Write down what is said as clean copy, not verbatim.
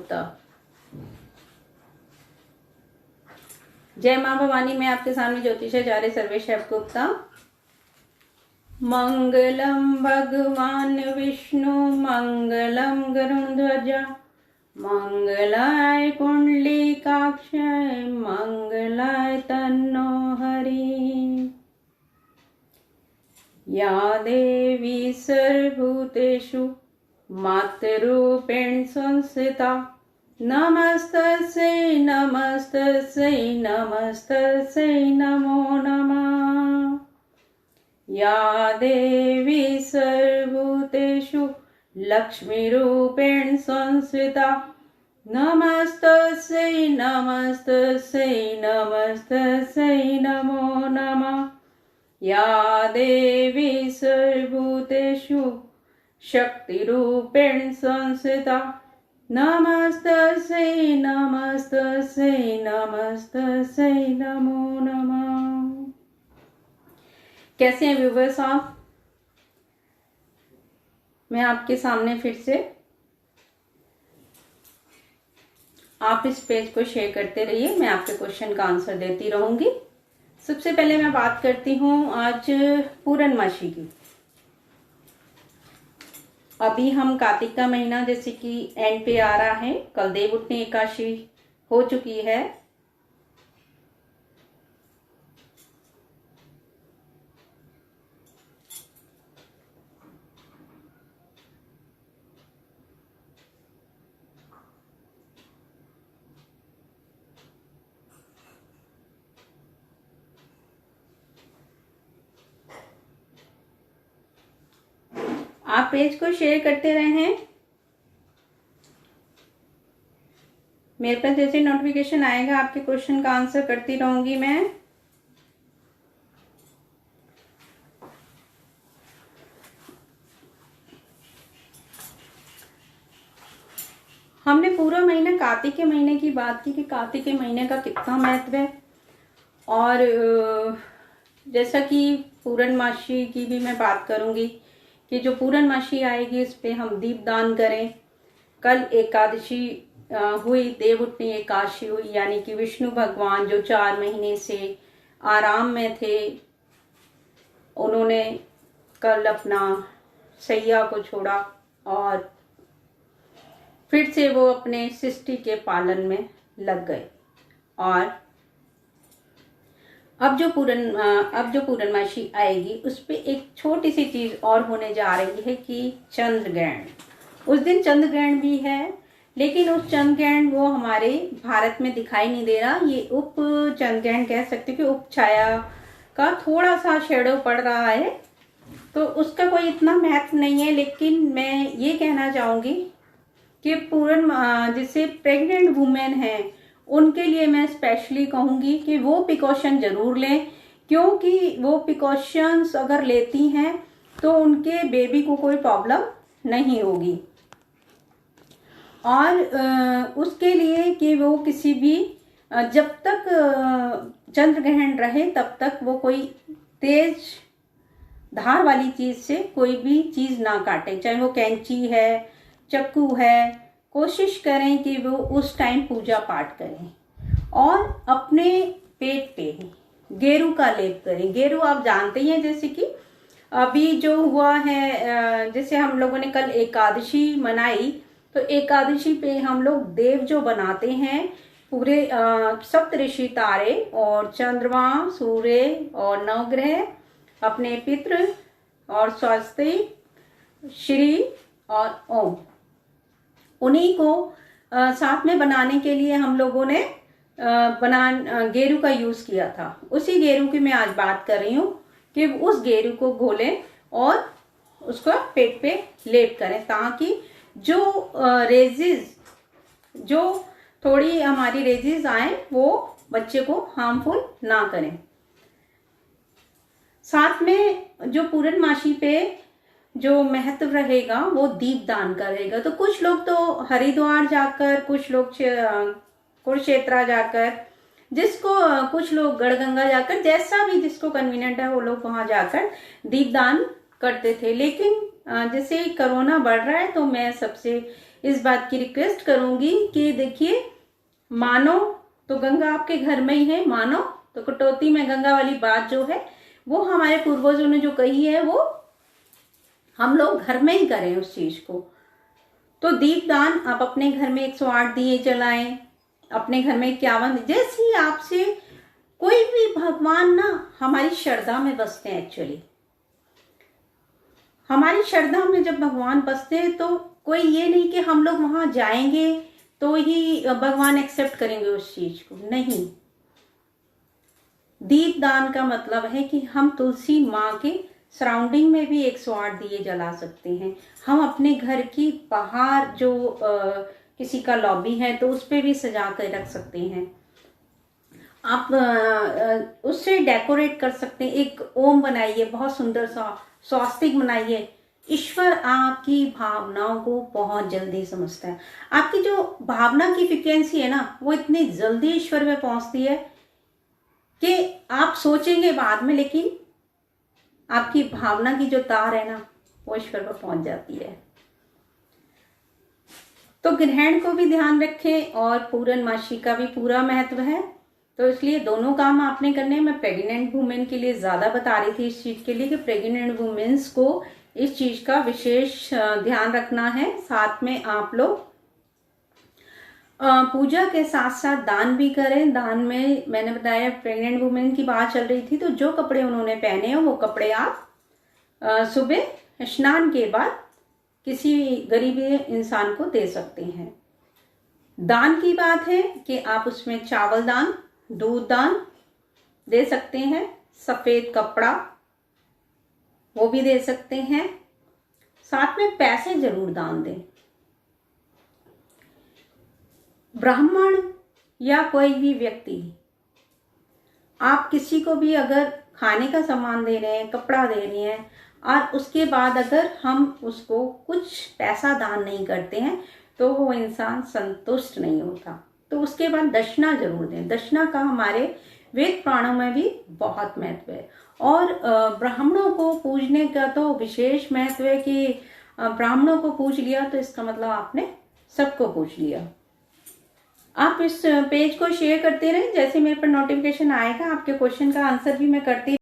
गुप्ता। जय मां भवानी। मैं आपके सामने ज्योतिषाचार्य सर्वेश गुप्ता। मंगलम भगवान विष्णु मंगलम गरुड़ध्वज मंगलाय कुंडलीकाक्षाय मंगलाय तन्नो हरि। या देवी सर्वभूतेषु मातृरूपेण संस्थिता नमस्तस्यै नमस्तस्यै नमस्तस्यै नमो नमः। या देवी सर्वभूतेषु लक्ष्मीरूपेण संस्थिता नमस्तस्यै नमस्तस्यै नमस्तस्यै नमो नमः। या देवी सर्वभूतेषु शक्तिरूपेण संस्थिता नमस्तस्यै नमस्तस्यै नमस्तस्यै नमो नमः। कैसे हैं व्यूवर्स आप? मैं आपके सामने फिर से, आप इस पेज को शेयर करते रहिए, मैं आपके क्वेश्चन का आंसर देती रहूंगी। सबसे पहले मैं बात करती हूँ आज पूर्णमासी की। अभी हम कार्तिक का महीना जैसे कि एंड पे आ रहा है, कल देवउठनी एकादशी हो चुकी है। आप पेज को शेयर करते रहें, मेरे पास जैसे नोटिफिकेशन आएगा आपके क्वेश्चन का आंसर करती रहूंगी मैं। हमने पूरा महीना कार्तिक के महीने की बात की कि कार्तिक के महीने का कितना महत्व है, और जैसा कि पूर्णमासी की भी मैं बात करूंगी कि जो पूर्णमासी आएगी इस पे हम दीपदान करें। कल एकादशी हुई, देवउठनी एकादशी हुई, यानी कि विष्णु भगवान जो 4 महीने से आराम में थे, उन्होंने कल अपना सैया को छोड़ा और फिर से वो अपने सृष्टि के पालन में लग गए। और अब जो पूर्णमासी आएगी उस पे एक छोटी सी चीज और होने जा रही है कि चंद्र ग्रहण। उस दिन चंद्र ग्रहण भी है, लेकिन उस चंद्र ग्रहण वो हमारे भारत में दिखाई नहीं दे रहा। ये उप चंद्र ग्रहण कह सकते कि उप छाया का थोड़ा सा शेडो पड़ रहा है, तो उसका कोई इतना महत्व नहीं है। लेकिन मैं ये कहना चाहूंगी कि जैसे प्रेग्नेंट वुमेन हैं उनके लिए मैं स्पेशली कहूंगी कि वो प्रिकॉशन जरूर लें, क्योंकि वो प्रिकॉशंस अगर लेती हैं तो उनके बेबी को कोई प्रॉब्लम नहीं होगी। और उसके लिए कि वो किसी भी जब तक चंद्र ग्रहण रहे तब तक वो कोई तेज धार वाली चीज से कोई भी चीज ना काटे, चाहे वो कैंची है, चक्कू है। कोशिश करें कि वो उस टाइम पूजा पाठ करें और अपने पेट पे गेरू का लेप करें। गेरू आप जानते हैं, जैसे कि अभी जो हुआ है, जैसे हम लोगों ने कल एकादशी मनाई, तो एकादशी पे हम लोग देव जो बनाते हैं, पूरे सप्तऋषि तारे और चंद्रमा, सूर्य और नवग्रह, अपने पितृ और स्वस्ति, श्री और ओम, उन्हीं को साथ में बनाने के लिए हम लोगों ने गेरू का यूज किया था। उसी गेरू की मैं आज बात कर रही हूँ कि उस गेरू को घोलें और उसको पेट पे लेप करें, ताकि जो रेजिज, जो थोड़ी हमारी रेजिज आए, वो बच्चे को हार्मफुल ना करें। साथ में जो पूर्णमासी पे जो महत्व रहेगा वो दीपदान का रहेगा। तो कुछ लोग तो हरिद्वार जाकर, कुछ लोग कुरुक्षेत्र जाकर, कुछ लोग गढ़गंगा जाकर, जैसा भी जिसको कन्वीनियंट है वो लोग वहां जाकर दीपदान करते थे। लेकिन जैसे कोरोना बढ़ रहा है तो मैं सबसे इस बात की रिक्वेस्ट करूंगी कि देखिए, मानो तो गंगा आपके घर में ही है, मानो तो कटौती में गंगा वाली बात जो है वो हमारे पूर्वजों ने जो कही है वो हम लोग घर में ही करें उस चीज को। तो दीपदान आप अपने घर में 108 दिए जलाएं, अपने घर में 51, जैसे ही आपसे कोई भी भगवान ना हमारी श्रद्धा में बसते हैं। एक्चुअली हमारी श्रद्धा में जब भगवान बसते हैं तो कोई ये नहीं कि हम लोग वहां जाएंगे तो ही भगवान एक्सेप्ट करेंगे उस चीज को, नहीं। दीपदान का मतलब है कि हम तुलसी माँ के सराउंडिंग में भी 108 दिए जला सकते हैं। हम अपने घर की बाहर जो किसी का लॉबी है तो उस पे भी सजा कर रख सकते हैं। आप उससे डेकोरेट कर सकते हैं। एक ओम बनाइए, बहुत सुंदर सा स्वास्तिक बनाइए। ईश्वर आपकी भावनाओं को बहुत जल्दी समझता है। आपकी जो भावना की फ्रिक्वेंसी है ना वो इतनी जल्दी ईश्वर में पहुंचती है कि आप सोचेंगे बाद में, लेकिन आपकी भावना की जो तार है ना वो ईश्वर पर पहुंच जाती है। तो ग्रहण को भी ध्यान रखें और पूर्णमासी का भी पूरा महत्व है, तो इसलिए दोनों काम आपने करने हैं। मैं प्रेग्नेंट वुमेन के लिए ज्यादा बता रही थी इस चीज के लिए कि प्रेग्नेंट वुमेन्स को इस चीज का विशेष ध्यान रखना है। साथ में आप लोग पूजा के साथ साथ दान भी करें। दान में मैंने बताया प्रेग्नेंट वुमेन की बात चल रही थी, तो जो कपड़े उन्होंने पहने हैं वो कपड़े आप सुबह स्नान के बाद किसी गरीब इंसान को दे सकते हैं। दान की बात है कि आप उसमें चावल दान, दूध दान दे सकते हैं, सफेद कपड़ा वो भी दे सकते हैं, साथ में पैसे जरूर दान दें। ब्राह्मण या कोई भी व्यक्ति, आप किसी को भी अगर खाने का सामान दे रहे हैं, कपड़ा दे रहे हैं और उसके बाद अगर हम उसको कुछ पैसा दान नहीं करते हैं तो वो इंसान संतुष्ट नहीं होता। तो उसके बाद दक्षिणा जरूर दें। दक्षिणा का हमारे वेद पुराणों में भी बहुत महत्व है। और ब्राह्मणों को पूजने का तो विशेष महत्व है कि ब्राह्मणों को पूज लिया तो इसका मतलब आपने सबको पूज लिया। आप इस पेज को शेयर करते रहें, जैसे मेरे पर नोटिफिकेशन आएगा आपके क्वेश्चन का आंसर भी मैं करती